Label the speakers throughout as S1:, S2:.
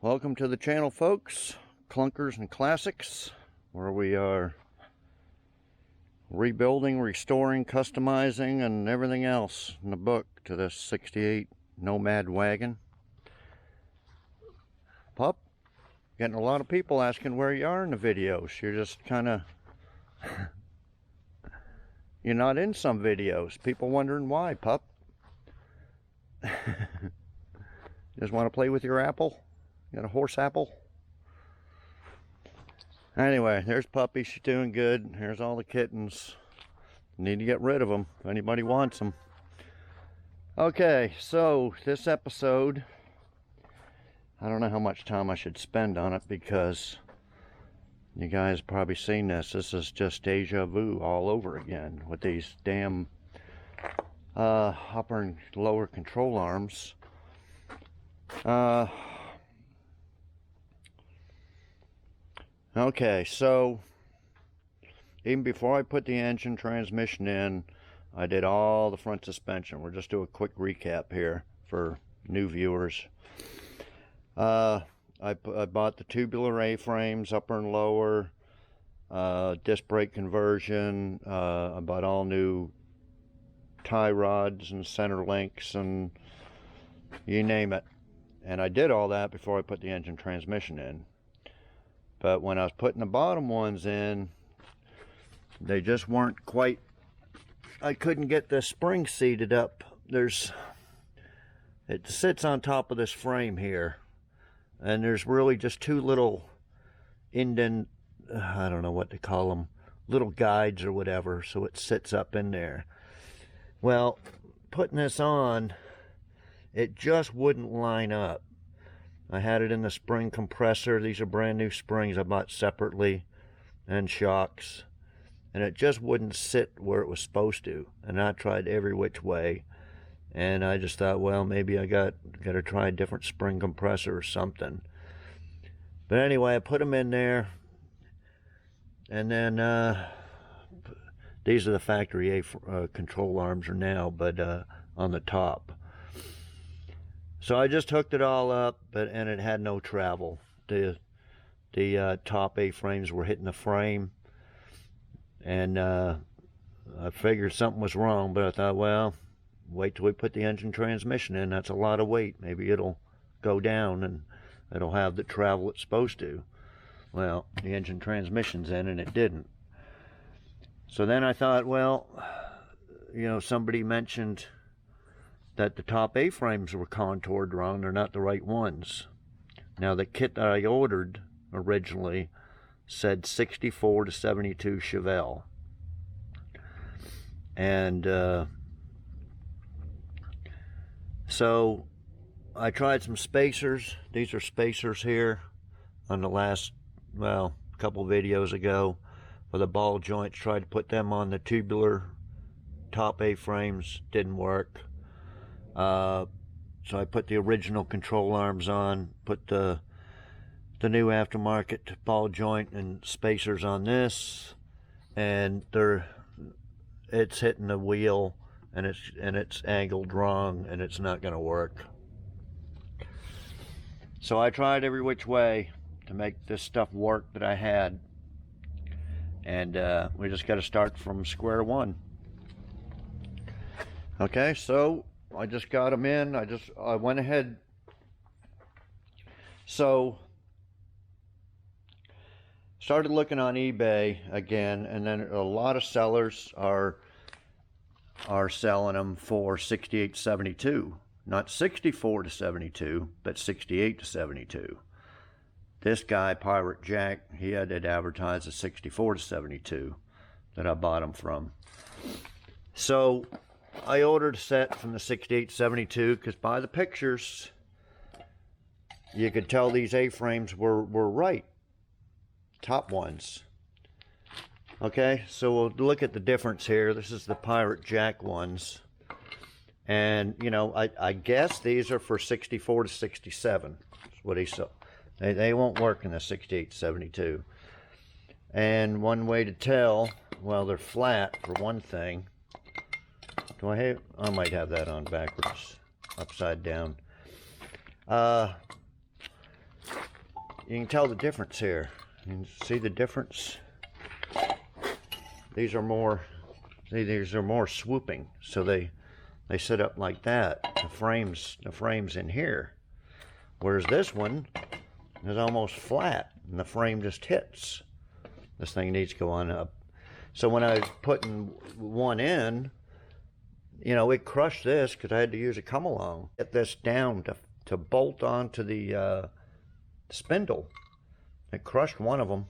S1: Welcome to the channel, folks. Clunkers and Classics, where we are rebuilding, restoring, customizing, and everything else in the book to this 68 Nomad wagon. Pup, getting a lot of people asking where you are in the videos. You're just kind of you're not in some videos. People wondering why, pup. Just want to play with your apple? Got a horse apple? Anyway, there's Puppy. She's doing good. Here's all the kittens. Need to get rid of them if anybody wants them. Okay, so this episode, I don't know how much time I should spend on it because you guys probably seen this. This is just deja vu all over again with these damn upper and lower control arms. Okay, so even before I put the engine transmission in, I did all the front suspension. We'll just do a quick recap here for new viewers. I bought the tubular A-frames, upper and lower, disc brake conversion. I bought all new tie rods and center links and you name it. And I did all that before I put the engine transmission in. But when I was putting the bottom ones in, they just weren't quite, I couldn't get the spring seated up. It sits on top of this frame here. And there's really just two little I don't know what to call them, little guides or whatever, so it sits up in there. Well, putting this on, it just wouldn't line up. I had it in the spring compressor. These are brand new springs I bought separately, and shocks, and it just wouldn't sit where it was supposed to. And I tried every which way, and I just thought, well, maybe I got to try a different spring compressor or something. But anyway, I put them in there, and then these are the factory control arms are now, but on the top. So I just hooked it all up, and it had no travel. The top A-frames were hitting the frame, and I figured something was wrong, but I thought, well, wait till we put the engine transmission in. That's a lot of weight. Maybe it'll go down and it'll have the travel it's supposed to. Well, the engine transmission's in, and it didn't. So then I thought, well, you know, somebody mentioned that the top A-frames were contoured wrong. They're not the right ones. Now, the kit that I ordered originally said 64 to 72 Chevelle. And so I tried some spacers. These are spacers here on the last, well, couple videos ago for the ball joints. Tried to put them on the tubular top A-frames. Didn't work. So I put the original control arms on, put the new aftermarket ball joint and spacers on this, and it's hitting the wheel, and it's angled wrong, and it's not going to work. So I tried every which way to make this stuff work that I had, and we just got to start from square one. Okay, so I just got them in. I went ahead. So started looking on eBay again, and then a lot of sellers are selling them for 68 to 72, not 64 to 72, but 68 to 72. This guy, Pirate Jack, he had it advertised as 64 to 72 that I bought them from. So I ordered a set from the 68-72 because by the pictures, you could tell these A-frames were right. Top ones. Okay, so we'll look at the difference here. This is the Pirate Jack ones. And, you know, I guess these are for 64 to 67. That's what he saw. They won't work in the 68-72. And one way to tell, well, they're flat for one thing. I might have that on backwards, upside down. you can tell the difference here. You can see the difference. These are more, see, these are more swooping, so they sit up like that. The frame's in here, whereas this one is almost flat, and the frame just hits. This thing needs to go on up. So when I was putting one in, you know, it crushed this because I had to use a come along. Get this down to bolt onto the spindle. It crushed one of them.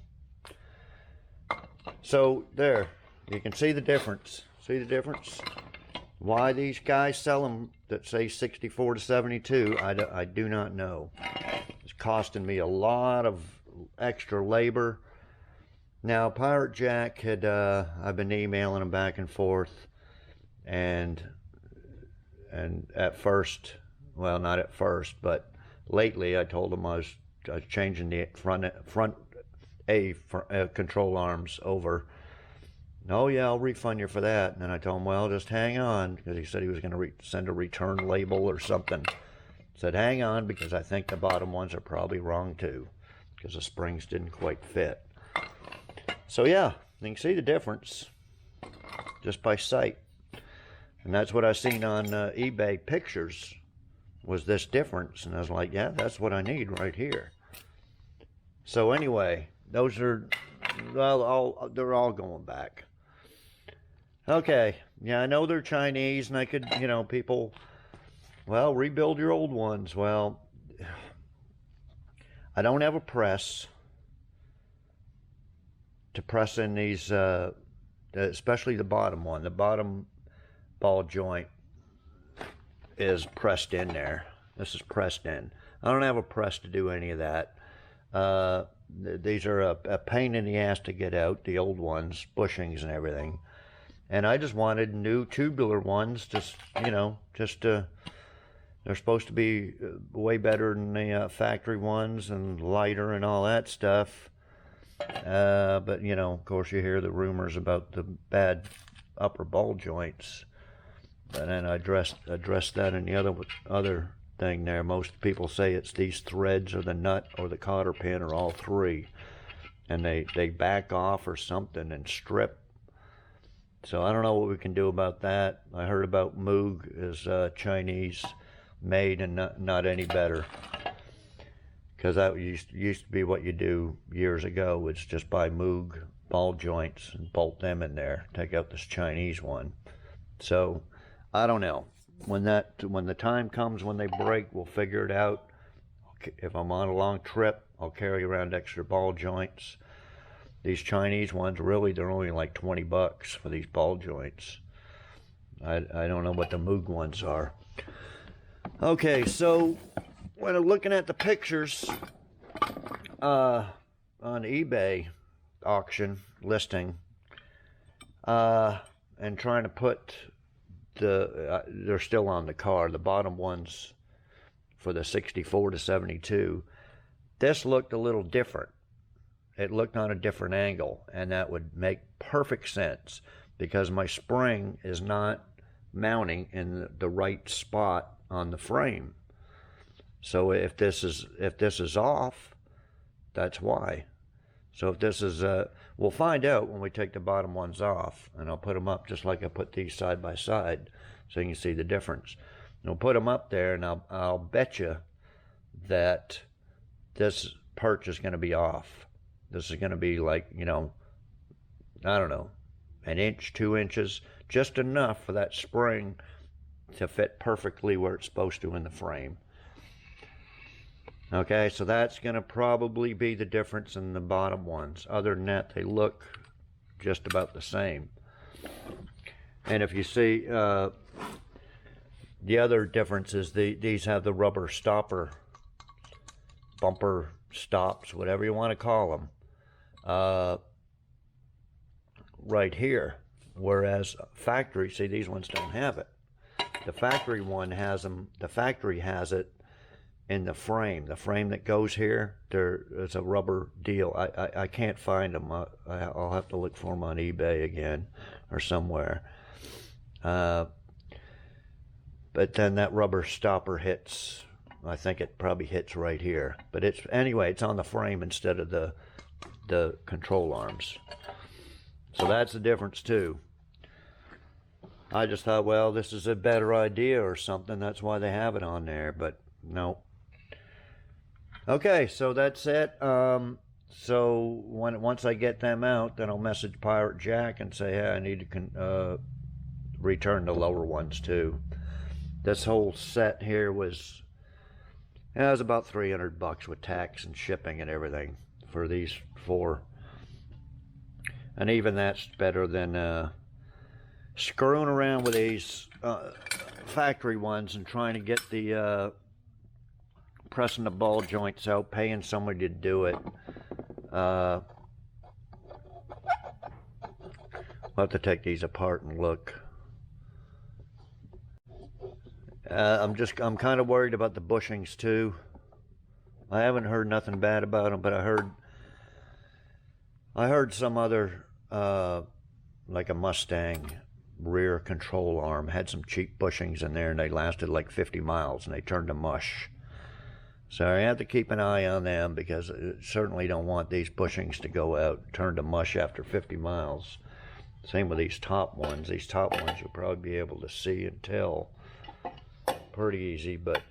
S1: So there, you can see the difference. See the difference? Why these guys sell them that say 64 to 72, I do not know. It's costing me a lot of extra labor. Now, Pirate Jack had, I've been emailing him back and forth, and at first, well, not at first, but lately I told him I was changing the front control arms over. Oh yeah, I'll refund you for that. And then I told him, well, just hang on, because he said he was going to send a return label or something. Said, hang on, because I think the bottom ones are probably wrong too, because the springs didn't quite fit. So yeah, you can see the difference just by sight. And that's what I seen on eBay pictures, was this difference. And I was like, yeah, that's what I need right here. So anyway, those are, well, they're all going back. Okay, yeah, I know they're Chinese, and I could, you know, people, well, rebuild your old ones. Well, I don't have a press to press in these, especially the bottom one. The bottom ball joint is pressed in there. This is pressed in. I don't have a press to do any of that. These are a pain in the ass to get out, the old ones, bushings and everything. And I just wanted new tubular ones, just, you know, just they're supposed to be way better than the factory ones and lighter and all that stuff. But, you know, of course you hear the rumors about the bad upper ball joints. And then I addressed that in the other thing there. Most people say it's these threads or the nut or the cotter pin or all three. And they back off or something and strip. So I don't know what we can do about that. I heard about Moog is Chinese made and not any better. Because that used to be what you do years ago, was just buy Moog ball joints and bolt them in there. Take out this Chinese one. So I don't know. When the time comes when they break, we'll figure it out. If I'm on a long trip, I'll carry around extra ball joints. These Chinese ones, really, they're only like $20 for these ball joints. I don't know what the Moog ones are. Okay, so when I'm looking at the pictures on eBay auction listing, and trying to put they're still on the car, the bottom ones for the 64 to 72, this looked a little different. It looked on a different angle, and that would make perfect sense because my spring is not mounting in the right spot on the frame. So if this is off, that's why. So if this is, we'll find out when we take the bottom ones off, and I'll put them up just like I put these side by side, so you can see the difference. And we'll put them up there, and I'll bet you that this perch is going to be off. This is going to be like, you know, I don't know, an inch, 2 inches, just enough for that spring to fit perfectly where it's supposed to in the frame. Okay, so that's going to probably be the difference in the bottom ones. Other than that, they look just about the same. And if you see, the other difference is these have the rubber stopper, bumper stops, whatever you want to call them, right here. Whereas factory, see, these ones don't have it. The factory one has them, the factory has it in the frame that goes here. There's a rubber deal. I can't find them. I'll have to look for them on eBay again or somewhere. But then that rubber stopper hits I think it probably hits right here. But it's anyway, it's on the frame instead of the control arms. So that's the difference too. I just thought, well, this is a better idea or something. That's why they have it on there, but no. Okay, so that's it. So once I get them out, then I'll message Pirate Jack and say, hey, I need to return the lower ones too. This whole set here was, it was about $300 with tax and shipping and everything for these 4. And even that's better than screwing around with these factory ones and trying to get the pressing the ball joints out, paying somebody to do it. I'll have to take these apart and look. I'm kind of worried about the bushings too. I haven't heard nothing bad about them, but I heard some other like a Mustang rear control arm had some cheap bushings in there, and they lasted like 50 miles and they turned to mush. So I have to keep an eye on them, because I certainly don't want these bushings to go out, turn to mush after 50 miles. Same with these top ones. These top ones you'll probably be able to see and tell pretty easy. But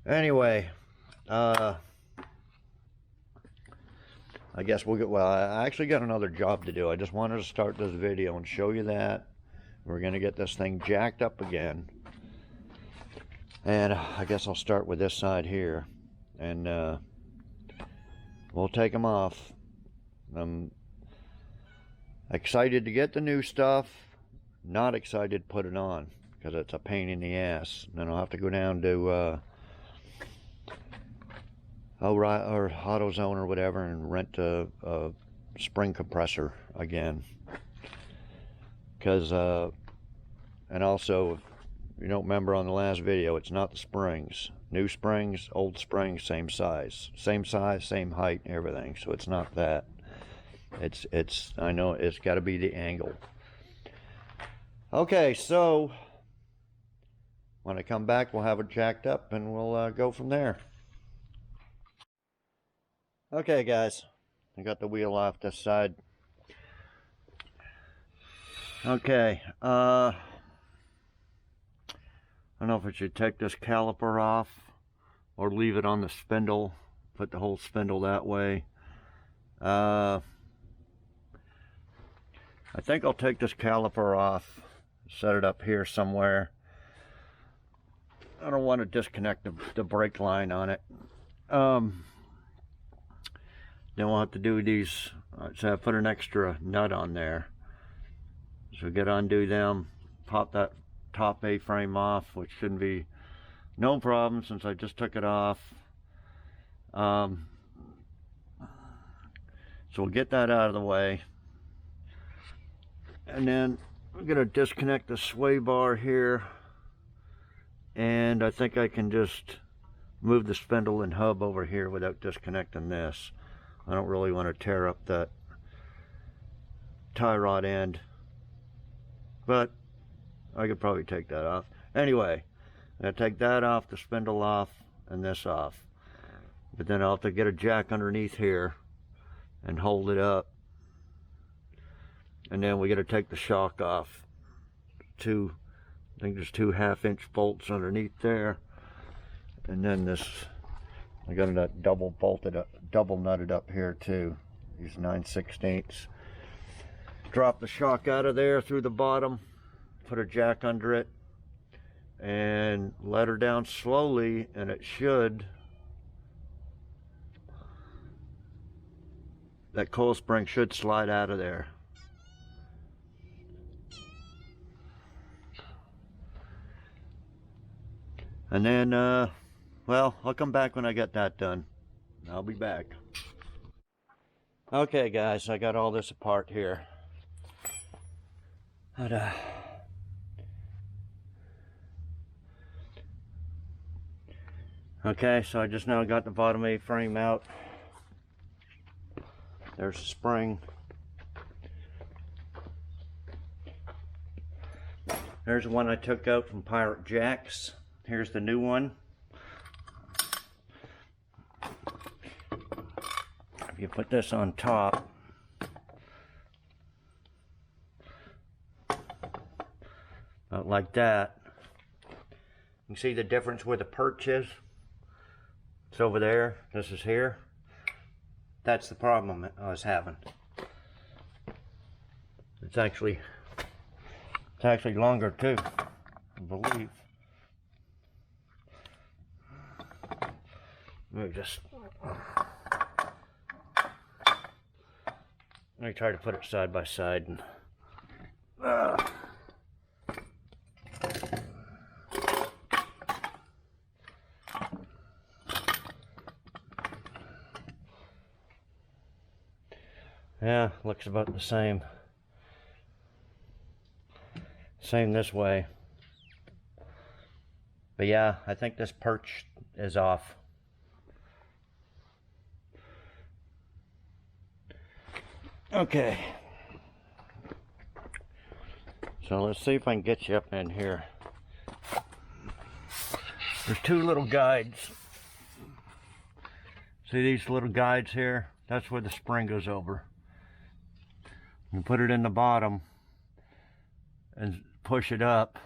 S1: anyway, I guess we'll get, well, I actually got another job to do. I just wanted to start this video and show you that. We're going to get this thing jacked up again. And I guess I'll start with this side here. And we'll take them off. I'm excited to get the new stuff. Not excited to put it on, because it's a pain in the ass. And then I'll have to go down to or AutoZone or whatever and rent a spring compressor again. Because and also, you don't remember on the last video, it's not the springs. New springs, old springs, same size, same height, everything. So it's not that. It's I know it's got to be the angle. Okay, so when I come back, we'll have it jacked up and we'll go from there. Okay, guys, I got the wheel off this side. Okay, I don't know if I should take this caliper off or leave it on the spindle, put the whole spindle that way. I think I'll take this caliper off, set it up here somewhere. I don't want to disconnect the brake line on it. Then we'll have to do these, so I put an extra nut on there. So get undo them, pop that top A-frame off, which shouldn't be no problem since I just took it off. So we'll get that out of the way. And then I'm going to disconnect the sway bar here. And I think I can just move the spindle and hub over here without disconnecting this. I don't really want to tear up that tie rod end, but I could probably take that off. Anyway, I'm going to take that off, the spindle off, and this off. But then I'll have to get a jack underneath here and hold it up. And then we got to take the shock off. I think there's 2 1/2-inch bolts underneath there. And then this, I got it double nutted up here too. These 9/16. Drop the shock out of there through the bottom, put a jack under it, and let her down slowly, and it should, that coil spring should slide out of there. And then, well, I'll come back when I get that done. I'll be back. Okay, guys, I got all this apart here. But, okay, so I just now got the bottom A-frame out. There's the spring. There's the one I took out from Pirate Jack's. Here's the new one. you put this on top, about like that, you can see the difference where the perch is. It's over there, this is here. That's the problem I was having. It's actually longer too, I believe. Let me try to put it side by side and yeah, looks about the same. Same this way. But yeah, I think this perch is off. Okay. So let's see if I can get you up in here. There's two little guides. See these little guides here? That's where the spring goes over. You put it in the bottom and push it up,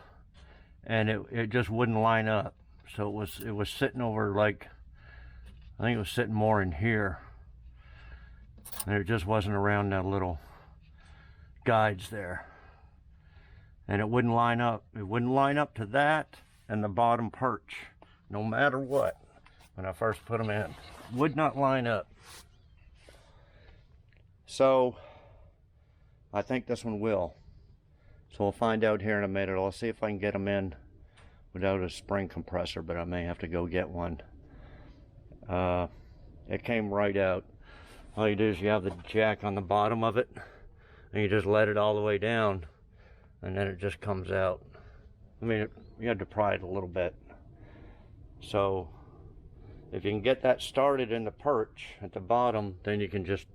S1: and it just wouldn't line up. So it was sitting over, like, I think it was sitting more in here, and it just wasn't around that little guides there, and it wouldn't line up. It wouldn't line up to that and the bottom perch, no matter what. When I first put them in, would not line up. So I think this one will. So we'll find out here in a minute. I'll see if I can get them in without a spring compressor, but I may have to go get one. It came right out. All you do is you have the jack on the bottom of it, and you just let it all the way down, and then it just comes out. I mean, you had to pry it a little bit. So if you can get that started in the perch at the bottom, then you can just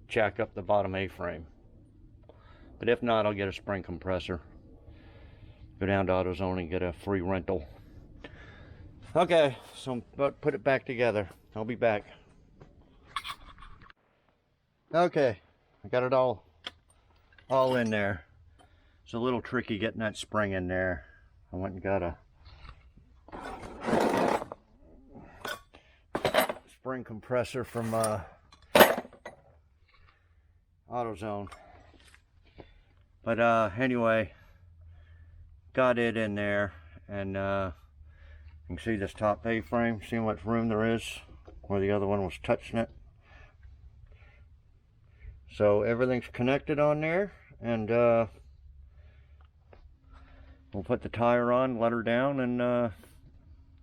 S1: jack up the bottom A-frame. But if not, I'll get a spring compressor. Go down to AutoZone and get a free rental. Okay, so put it back together. I'll be back. Okay, I got it all in there. It's a little tricky getting that spring in there. I went and got a spring compressor from AutoZone. But anyway, got it in there, and you can see this top A-frame, see how much room there is where the other one was touching it. So everything's connected on there, and we'll put the tire on, let her down, and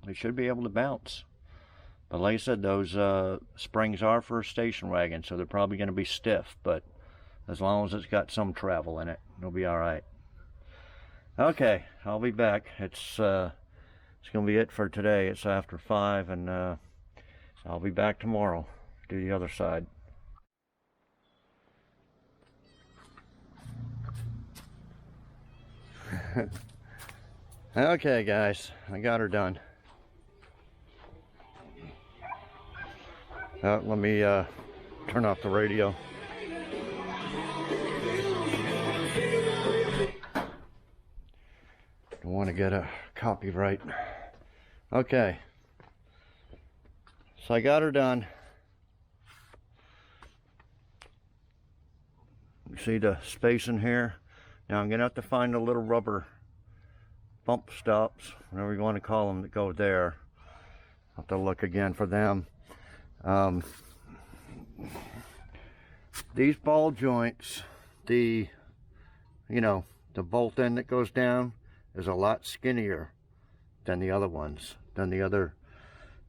S1: we should be able to bounce. But like I said, those springs are for a station wagon, so they're probably going to be stiff, but as long as it's got some travel in it, it'll be all right. Okay, I'll be back. It's going to be it for today. It's after 5, and I'll be back tomorrow. Do the other side. Okay, guys, I got her done. Let me turn off the radio. Don't want to get a copyright. Okay, so I got her done. You see the space in here? Now I'm gonna have to find a little rubber bump stops, whatever you want to call them, that go there. I'll have to look again for them. These ball joints, the bolt end that goes down is a lot skinnier than the other ones, than the other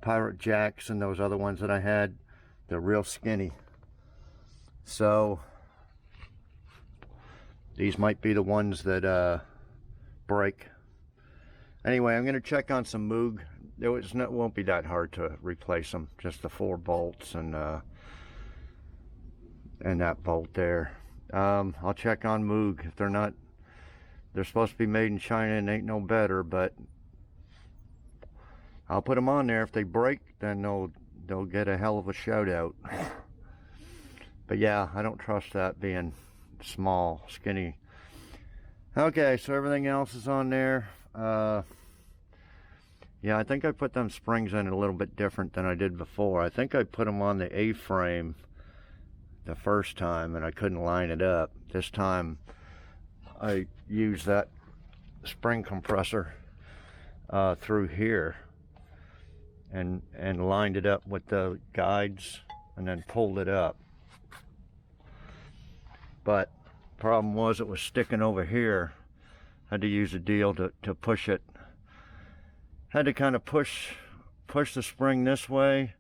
S1: Pirate Jacks and those other ones that I had. They're real skinny. So these might be the ones that break. Anyway, I'm going to check on some Moog. It won't be that hard to replace them. Just the 4 bolts and that bolt there. I'll check on Moog. If they're supposed to be made in China and ain't no better, but I'll put them on there. If they break, then they'll get a hell of a shout out. But yeah, I don't trust that being small, skinny. Okay, so everything else is on there. Yeah, I think I put them springs in a little bit different than I did before. I think I put them on the A-frame the first time and I couldn't line it up. This time I used that spring compressor through here and lined it up with the guides and then pulled it up. But problem was it was sticking over here. Had to use a deal to push it. Had to kind of push the spring this way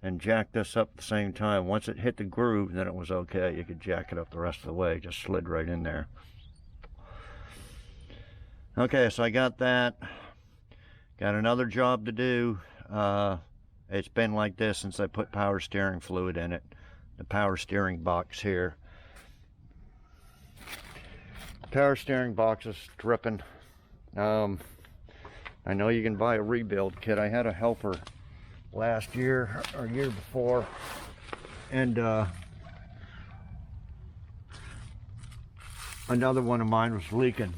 S1: and jack this up at the same time. Once it hit the groove, then it was okay. You could jack it up the rest of the way. Just slid right in there. Okay, so I got that. Got another job to do. It's been like this since I put power steering fluid in it. The power steering box here. Power steering box is dripping. I know you can buy a rebuild kit. I had a helper last year or year before, and another one of mine was leaking,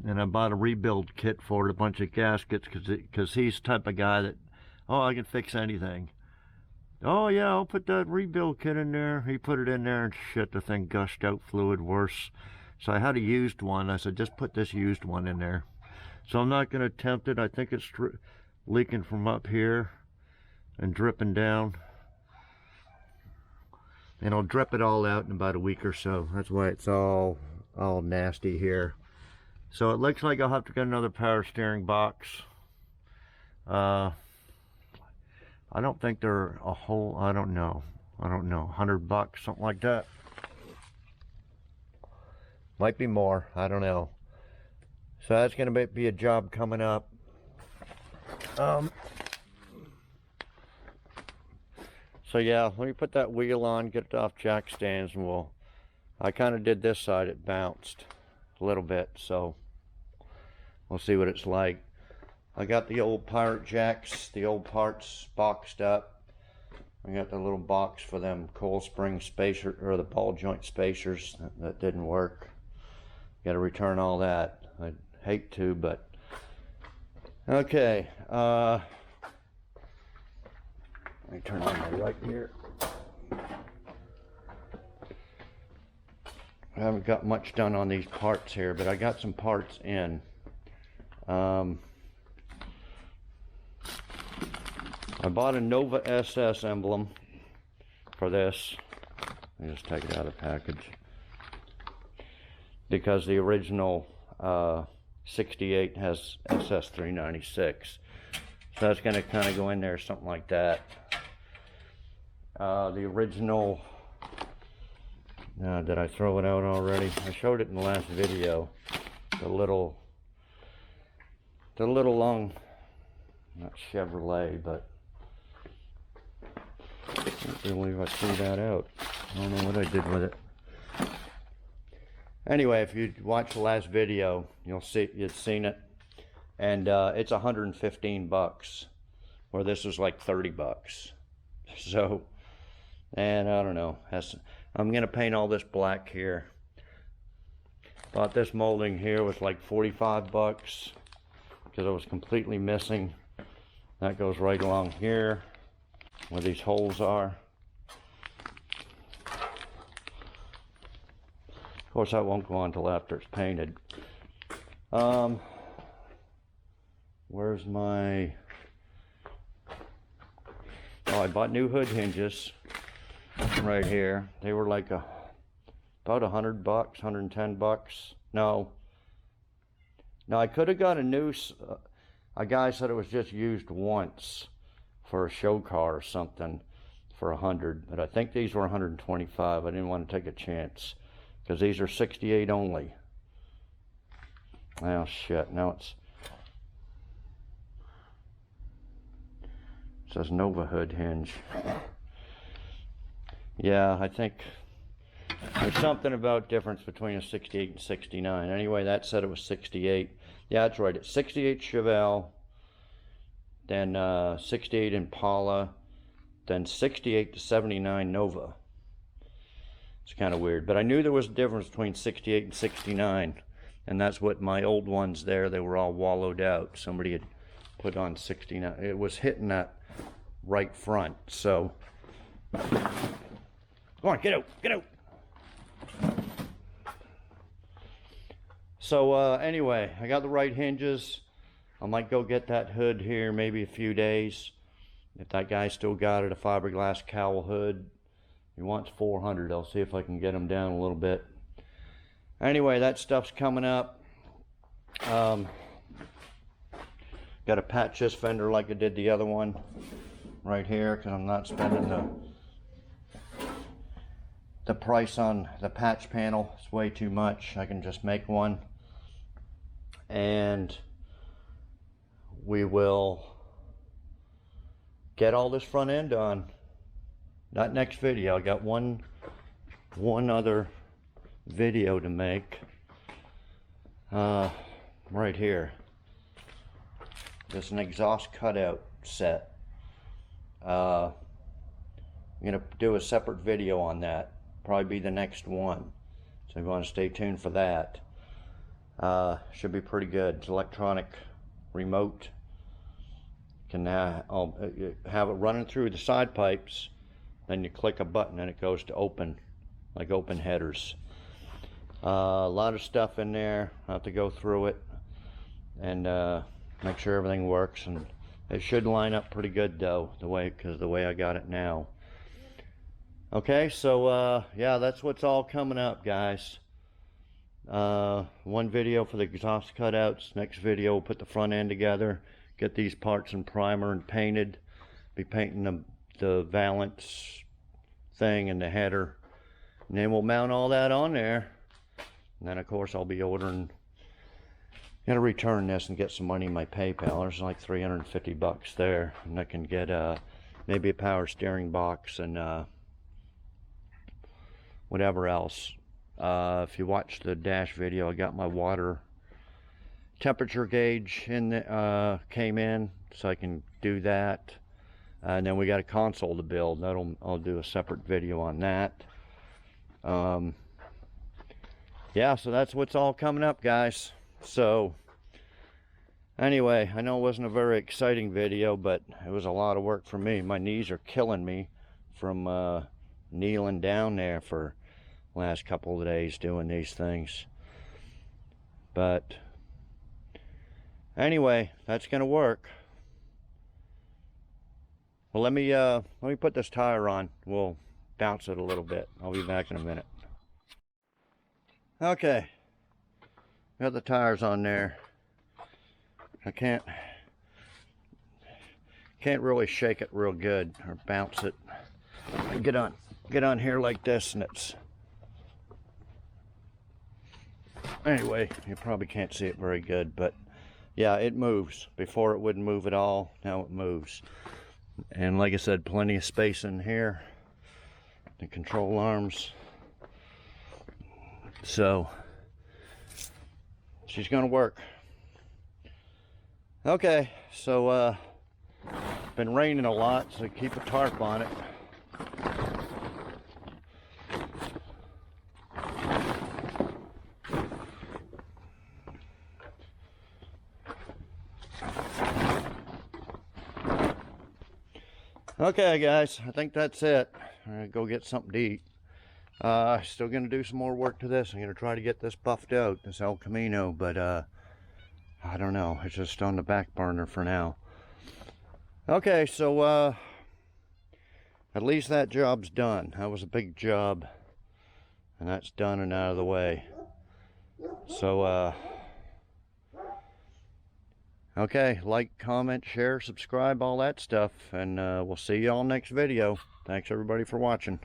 S1: and I bought a rebuild kit for it, a bunch of gaskets, because he's the type of guy that, oh, I can fix anything. Oh yeah, I'll put that rebuild kit in there. He put it in there and shit, the thing gushed out fluid worse. So I had a used one. I said, just put this used one in there. So I'm not going to attempt it. I think it's leaking from up here and dripping down. And I'll drip it all out in about a week or so. That's why it's all nasty here. So it looks like I'll have to get another power steering box. I don't think they're a whole, I don't know, $100, something like that. Might be more, I don't know. So that's going to be a job coming up. So yeah, let me put that wheel on, get it off jack stands, and I kind of did this side, it bounced a little bit, so we'll see what it's like. I got the old Pirate jacks, the old parts boxed up. I got the little box for them coil spring spacer, or the ball joint spacers that didn't work. Got to return all that. I'd hate to, but okay. Let me turn on my light here. I haven't got much done on these parts here, but I got some parts in. I bought a Nova SS emblem for this. Let me just take it out of the package. Because the original 68 has SS396. So that's going to kind of go in there, something like that. The original, did I throw it out already? I showed it in the last video. The little long, not Chevrolet, but I can't believe I threw that out. I don't know what I did with it. Anyway, if you watch the last video, you've seen it, and it's $115, where this is like $30. So, and I don't know. I'm gonna paint all this black here. Bought this molding here was like $45 because it was completely missing. That goes right along here where these holes are. Of course, that won't go on until after it's painted. Where's my... Oh, I bought new hood hinges right here. They were like about $100, $110. No, I could have got a new... a guy said it was just used once for a show car or something for $100, but I think these were $125. I didn't want to take a chance because these are 68 only. Oh shit, now it says Nova hood hinge. Yeah, I think there's something about difference between a 68 and 69. Anyway, that said it was 68. Yeah, that's right. It's 68 Chevelle, then 68 Impala, than 68 to 79 Nova. It's kind of weird, but I knew there was a difference between 68 and 69, and that's what my old ones there, they were all wallowed out. Somebody had put on 69. It was hitting that right front, so come on, get out, get out. So anyway, I got the right hinges. I might go get that hood here maybe a few days. If that guy still got it, a fiberglass cowl hood. He wants 400. I'll see if I can get him down a little bit. Anyway, that stuff's coming up. Got to patch this fender like I did the other one right here, because I'm not spending the price on the patch panel. It's way too much. I can just make one, and we will get all this front end on. Not next video. I got one other video to make right here. This is an exhaust cutout set. I'm gonna do a separate video on that. Probably be the next one, so I'm going to stay tuned for that. Should be pretty good. It's electronic remote. Can I'll have it running through the side pipes. Then you click a button and it goes to open, like open headers. A lot of stuff in there. I have to go through it and make sure everything works, and it should line up pretty good though, the way I got it now. Okay, so yeah, that's what's all coming up, guys. One video for the exhaust cutouts. Next video we'll put the front end together, get these parts in primer and painted. Be painting the valance thing and the header, and then we'll mount all that on there. And then of course I'll be ordering, gonna return this and get some money in my PayPal. There's like 350 bucks there, and I can get maybe a power steering box and whatever else. If you watch the dash video, I got my water temperature gauge in the, came in, so I can do that. And then we got a console to build. I'll do a separate video on that. Yeah, so that's what's all coming up, guys. So anyway, I know it wasn't a very exciting video, but it was a lot of work for me. My knees are killing me from kneeling down there for the last couple of days doing these things. But anyway, that's gonna work. Well, let me put this tire on. We'll bounce it a little bit. I'll be back in a minute. Okay, got the tires on there. I can't really shake it real good or bounce it. I get on here like this, and it's, anyway, you probably can't see it very good, but yeah, it moves. Before it wouldn't move at all. Now it moves. And like I said, plenty of space in here. The control arms. So she's gonna work. Okay, so it's been raining a lot, so keep a tarp on it. Okay, guys, I think that's it. I'm gonna go get something to eat. Still gonna do some more work to this. I'm gonna try to get this buffed out, this El Camino, but I don't know. It's just on the back burner for now. Okay, so at least that job's done. That was a big job, and that's done and out of the way. So okay, like, comment, share, subscribe, all that stuff, and we'll see you all next video. Thanks everybody for watching.